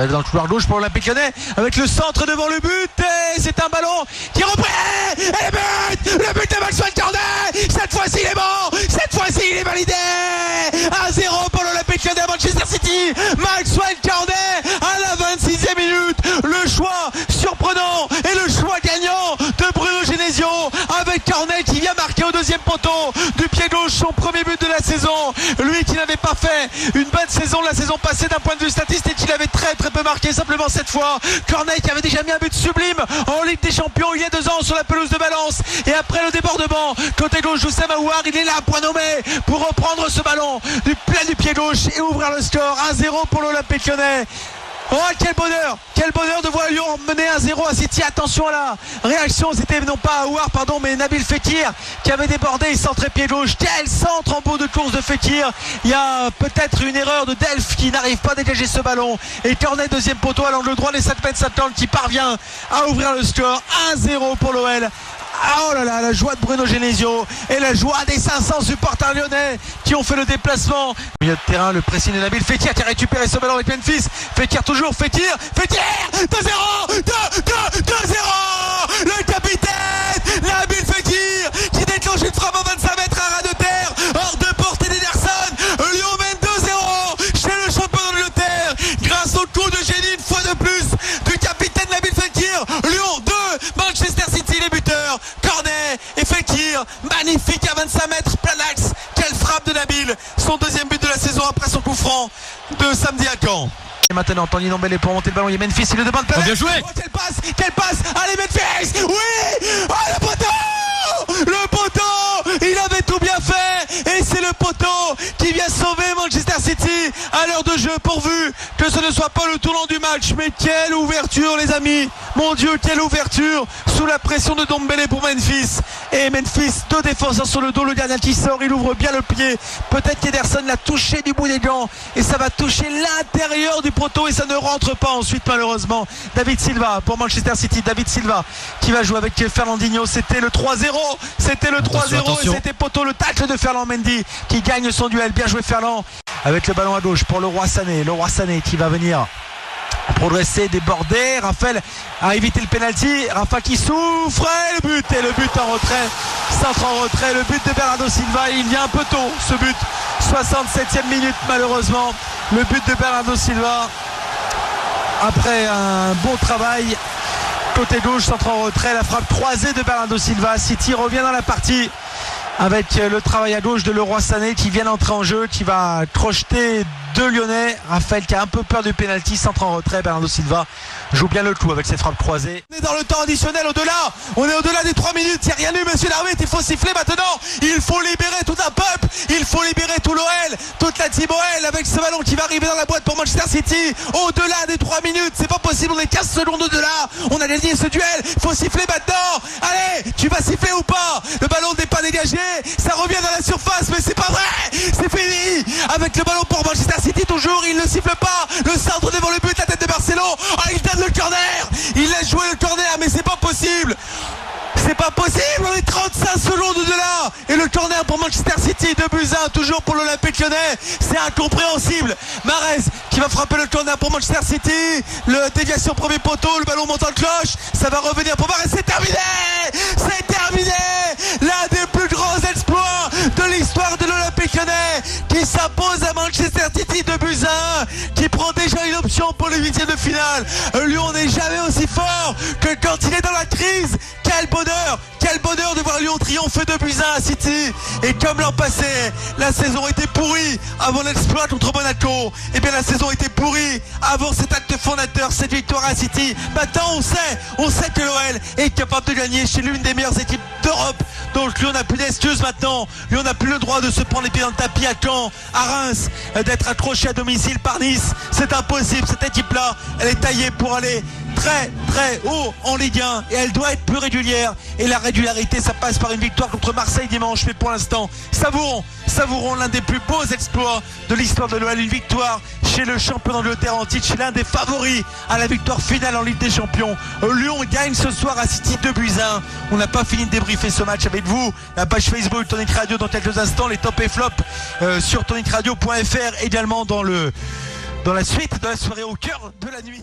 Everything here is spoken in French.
Dans le couloir gauche pour l'Olympique Lyonnais avec le centre devant le but et c'est un ballon qui reprend et le but de Maxwell Cornet. Cette fois-ci il est bon, cette fois-ci il est validé. 1-0 pour l'Olympique Lyonnais à Manchester City. Maxwell Cornet à la 26e minute. Le choix surprenant et le choix gagnant de Bruno Genesio avec Cornet qui vient marquer au deuxième poteau du pied gauche son premier but de la saison. Lui qui n'avait pas fait une bonne saison la saison passée d'un point de vue statistique, il avait très peu marqué simplement cette fois. Cornet qui avait déjà mis un but sublime en Ligue des Champions il y a 2 ans sur la pelouse de Valence. Et après le débordement côté gauche, Youssef Aouar, il est là, point nommé, pour reprendre ce ballon du plein du pied gauche et ouvrir le score. 1-0 pour l'Olympique Lyonnais. Oh quel bonheur de voir Lyon mener 1-0 à City. Attention à la réaction, c'était non pas Aouar pardon mais Nabil Fekir qui avait débordé et centré pied gauche. Quel centre en bout de course de Fekir. Il y a peut-être une erreur de Delph qui n'arrive pas à dégager ce ballon et Cornet deuxième poteau à l'angle droit, les 7 mètres s'attendent qui parvient à ouvrir le score. 1-0 pour l'OL. Oh là là, la joie de Bruno Genesio et la joie des 500 supporters lyonnais qui ont fait le déplacement. Milieu de terrain, le pressing de Nabil Fekir qui a récupéré ce ballon avec Memphis. Fekir toujours, Fekir 2-0 2-0 le capitaine Nabil Fekir qui déclenche une frappe en 25 mètres à ras de terre hors de portée d'Ederson. Lyon mène 2-0 chez le champion d'Angleterre grâce au coup de génie une fois de plus du capitaine Nabil Fekir. Lyon 2, Manchester City les buteurs. Cornet et Fekir, magnifique à 25 mètres, plein axe. Quelle frappe de Nabil, son deuxième but de la saison après son coup franc de samedi à Caen. Et maintenant, Tanguy Ndombele pour monter le ballon, il y a Memphis, il le demande plein. Bien joué. Oh, quelle passe, allez Memphis, oui. Oh le poteau, il avait tout bien fait et c'est le poteau qui vient sauver Manchester City à l'heure de jeu, pourvu que ce ne soit pas le tournant du match. Mais quelle ouverture les amis, mon Dieu, quelle ouverture sous la pression de Ndombele pour Memphis. Et Memphis, 2 défenseurs sur le dos, le gardien qui sort, il ouvre bien le pied, peut-être qu'Ederson l'a touché du bout des gants et ça va toucher l'intérieur du poteau et ça ne rentre pas ensuite malheureusement. David Silva pour Manchester City, David Silva qui va jouer avec Fernandinho. C'était le 3-0, et c'était poteau, le tacle de Ferland Mendy qui gagne son duel. Bien joué Ferland avec le ballon à gauche pour Leroy Sané qui va venir progresser, déborder. Raphaël a évité le penalty, Rafa qui souffre et le but en retrait, centre en retrait, le but de Bernardo Silva. Il vient un peu tôt ce but, 67e minute malheureusement, le but de Bernardo Silva après un bon travail côté gauche, centre en retrait, la frappe croisée de Bernardo Silva. City revient dans la partie avec le travail à gauche de Leroy Sané qui vient d'entrer en jeu, qui va crocheter 2 Lyonnais. Raphaël qui a un peu peur du pénalty, centre en retrait. Bernardo Silva joue bien le coup avec ses frappes croisées. On est dans le temps additionnel, on est au-delà des 3 minutes. Il n'y a rien eu, monsieur l'arbitre, il faut siffler maintenant. Il faut libérer tout un peuple, il faut libérer tout l'OL, toute la team OL avec ce ballon qui va arriver dans la boîte pour Manchester City. Au-delà des 3 minutes, c'est pas possible, on est 15 secondes au-delà. On a gagné ce duel, il faut siffler maintenant. Allez, tu vas siffler ou pas? Le ballon n'est pas dégagé, ça revient dans la surface, mais c'est pas vrai, c'est fini. Avec le ballon pour Manchester City toujours, il ne siffle pas. Le centre devant le but, la tête de Marcelo. Oh, il donne le corner, il laisse jouer le corner, mais c'est pas possible. C'est pas possible, on est 35 secondes de là. Et le corner pour Manchester City, 2-1 toujours pour l'Olympique Lyonnais. C'est incompréhensible. Mahrez qui va frapper le corner pour Manchester City. Le déviation premier poteau, le ballon monte en cloche. Ça va revenir pour Mahrez, c'est terminé. C'est terminé. L'un des plus grands exploits de l'histoire de l'Olympique Lyonnais qui s'impose à Manchester City, 2-1, qui prend déjà une option pour les 8e de finale. Lyon n'est jamais aussi fort que quand il est dans la crise. Quel bonheur de voir Lyon triompher 2-1 à City. Et comme l'an passé, la saison était pourrie avant l'exploit contre Monaco. Et bien la saison était pourrie avant cet acte fondateur, cette victoire à City. Maintenant on sait que l'OL est capable de gagner chez l'une des meilleures équipes d'Europe. Donc Lyon n'a plus d'excuses maintenant. Lyon n'a plus le droit de se prendre les pieds dans le tapis à Caen, à Reims, d'être accroché à domicile par Nice. C'est impossible, cette équipe-là, elle est taillée pour aller très haut en Ligue 1 et elle doit être plus régulière, et la régularité ça passe par une victoire contre Marseille dimanche. Mais pour l'instant savourons l'un des plus beaux exploits de l'histoire de l'OL, une victoire chez le champion d'Angleterre en titre, chez l'un des favoris à la victoire finale en Ligue des Champions. Lyon gagne ce soir à City 2-1. On n'a pas fini de débriefer ce match avec vous, la page Facebook Tonic Radio dans quelques instants, les tops et flops sur tonicradio.fr, également dans le dans la suite de la soirée au cœur de la nuit.